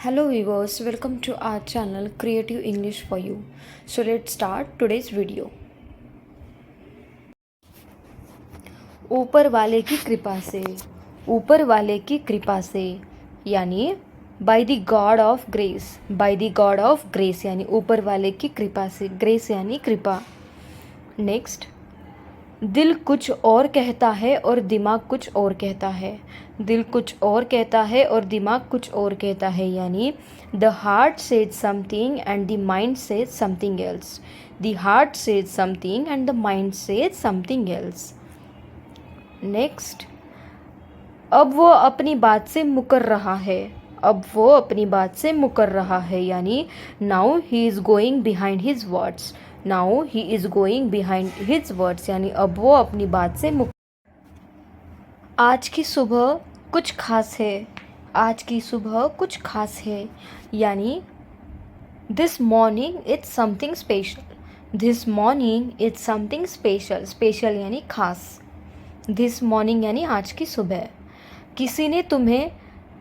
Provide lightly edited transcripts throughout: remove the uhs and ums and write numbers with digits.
Hello viewers, welcome to our channel Creative English for You. So let's start today's video. ऊपर वाले की कृपा से, ऊपर वाले की कृपा से यानी by the God of grace, by the God of grace यानी ऊपर वाले की कृपा से, ग्रेस यानी कृपा. नेक्स्ट, दिल कुछ और कहता है और दिमाग कुछ और कहता है. दिल कुछ और कहता है और दिमाग कुछ और कहता है यानी the heart says something and the mind says something else. The heart says something and the mind says something else. Next, अब वो अपनी बात से मुकर रहा है. अब वो अपनी बात से मुकर रहा है यानी now he is going behind his words. Now he is going behind his words यानी अब वो अपनी बात से आज की सुबह कुछ खास है. आज की सुबह कुछ खास है यानी this morning it's something special. This morning it's something special. Special यानी खास. दिस मॉर्निंग यानी आज की सुबह. किसी ने तुम्हें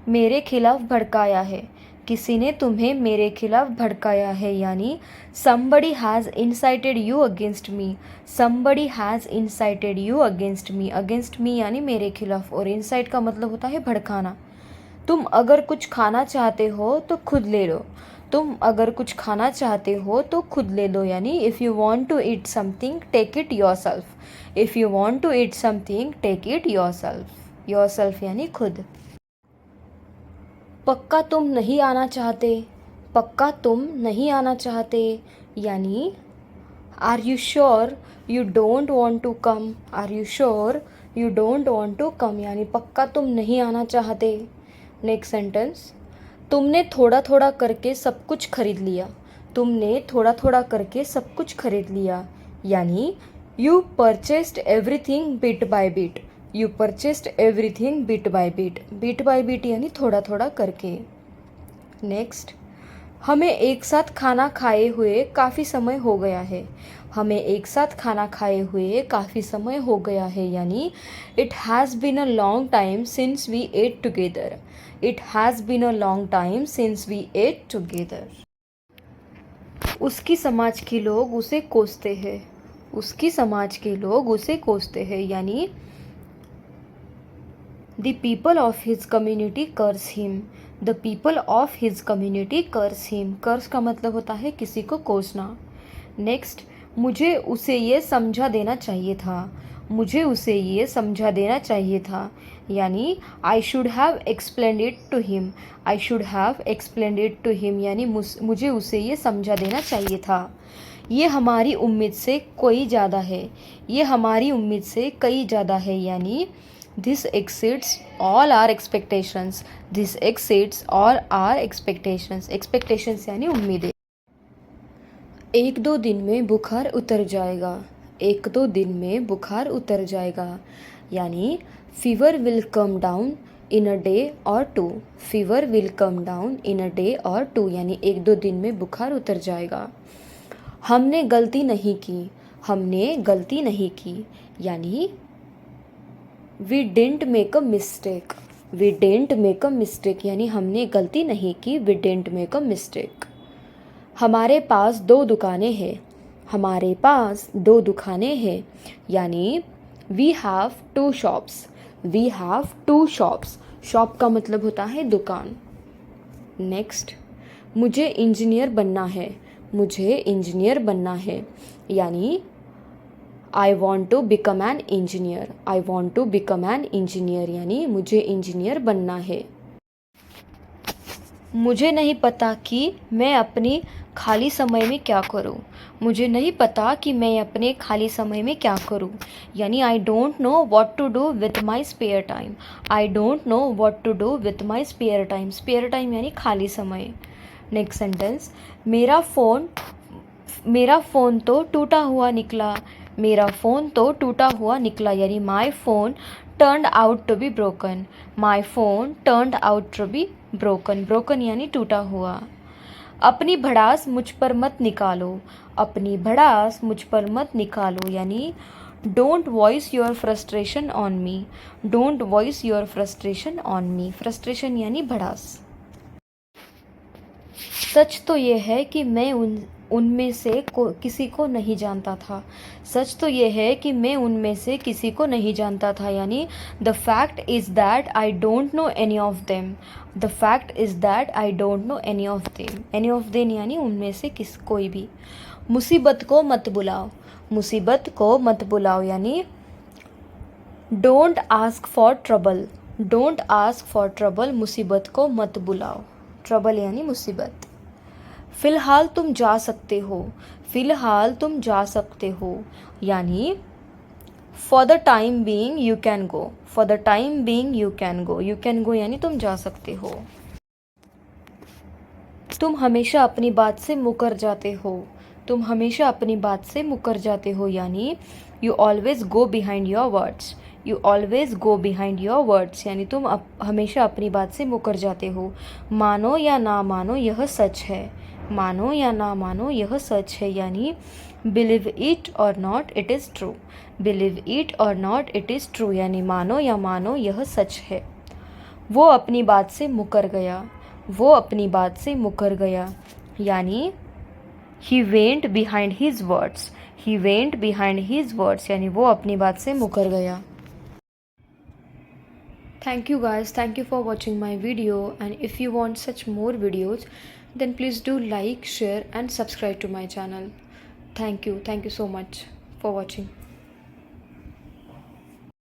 मेरे खिलाफ भड़काया है. किसी ने तुम्हें मेरे खिलाफ भड़काया है यानी somebody has incited you against me. somebody has incited you against me. against me यानी मेरे खिलाफ और incite का मतलब होता है भड़काना. तुम अगर कुछ खाना चाहते हो तो खुद ले लो. तुम अगर कुछ खाना चाहते हो तो खुद ले लो यानी if you want to eat something take it yourself. if you want to eat something take it yourself. yourself यानी खुद. पक्का तुम नहीं आना चाहते. पक्का तुम नहीं आना चाहते यानी are you sure you don't want to come. Are you sure you don't want to come यानी पक्का तुम नहीं आना चाहते. नेक्स्ट सेंटेंस, तुमने थोड़ा थोड़ा करके सब कुछ खरीद लिया. तुमने थोड़ा थोड़ा करके सब कुछ खरीद लिया यानी you purchased everything bit by bit. You purchased everything bit by bit. Bit by bit यानी थोड़ा थोड़ा करके. नेक्स्ट, हमें एक साथ खाना खाए हुए काफ़ी समय हो गया है. हमें एक साथ खाना खाए हुए काफ़ी समय हो गया है यानी it has been a long time since we ate together. It has been a long time since we ate together. उसकी समाज के लोग उसे कोसते हैं. उसकी समाज के लोग उसे कोसते हैं यानी The people of his community curse him. The people of his community curse him. Curse का मतलब होता है किसी को कोसना. नेक्स्ट, मुझे उसे ये समझा देना चाहिए था. मुझे उसे ये समझा देना चाहिए था यानी I should have explained it to him. I should have explained it to him यानी मुझे उसे ये समझा देना चाहिए था. ये हमारी उम्मीद से कोई ज़्यादा है. ये हमारी उम्मीद से कई ज़्यादा है यानी This exceeds all our expectations. This exceeds all our expectations. Expectations यानी उम्मीदें. एक दो दिन में बुखार उतर जाएगा. एक दो दिन में बुखार उतर जाएगा यानी fever will come down in a day or two. Fever will come down in a day or two यानी एक दो दिन में बुखार उतर जाएगा. हमने गलती नहीं की. हमने गलती नहीं की यानी We didn't make a mistake. We didn't make a mistake यानी हमने गलती नहीं की. We didn't make a mistake. हमारे पास दो दुकानें हैं. हमारे पास दो दुकानें हैं यानी We have two shops. We have two shops. Shop का मतलब होता है दुकान. नेक्स्ट, मुझे इंजीनियर बनना है. मुझे इंजीनियर बनना है यानी I want to become an engineer. I want to become an engineer यानी मुझे इंजीनियर बनना है. मुझे नहीं पता कि मैं अपनी खाली समय में क्या करूं. मुझे नहीं पता कि मैं अपने खाली समय में क्या करूं यानी I don't know what to do with my spare time. I don't know what to do with my spare time. Spare time यानी खाली समय. नेक्स्ट सेंटेंस, मेरा फ़ोन तो टूटा हुआ निकला. मेरा फ़ोन तो टूटा हुआ निकला यानी my phone turned out to be broken. My phone turned out to be broken. Broken यानी टूटा हुआ. अपनी भड़ास मुझ पर मत निकालो. अपनी भड़ास मुझ पर मत निकालो यानी don't voice your frustration on me. Don't voice your frustration on me. Frustration यानी भड़ास. सच तो ये है कि मैं उनमें से किसी को नहीं जानता था। सच तो ये है कि मैं उनमें से किसी को नहीं जानता था, यानी the fact is that I don't know any of them. The fact is that I don't know any of them. Any of them यानी उनमें से कोई भी। मुसीबत को मत बुलाओ। मुसीबत को मत बुलाओ यानी don't ask for trouble. Don't ask for trouble, मुसीबत को मत बुलाओ। ट्रबल यानी मुसीबत। फ़िलहाल तुम जा सकते हो। फ़िलहाल तुम जा सकते हो यानी for the time being you can go. For the time being you can go. You can go यानी तुम जा सकते हो। तुम हमेशा अपनी बात से मुकर जाते हो। तुम हमेशा अपनी बात से मुकर जाते हो यानी you always go behind your words. You always go behind your words यानी तुम हमेशा अपनी बात से मुकर जाते हो। मानो या ना मानो यह सच है। मानो या ना मानो यह सच है यानी बिलीव इट और not it is true. Believe it और नॉट इट इज़ ट्रू यानी मानो या मानो यह सच है। वो अपनी बात से मुकर गया। वो अपनी बात से मुकर गया यानी he went behind his words. He went behind his words यानी वो अपनी बात से मुकर गया। Thank you guys, thank you for watching my video, and if you want such more videos then please do like, share and subscribe to my channel. Thank you so much for watching.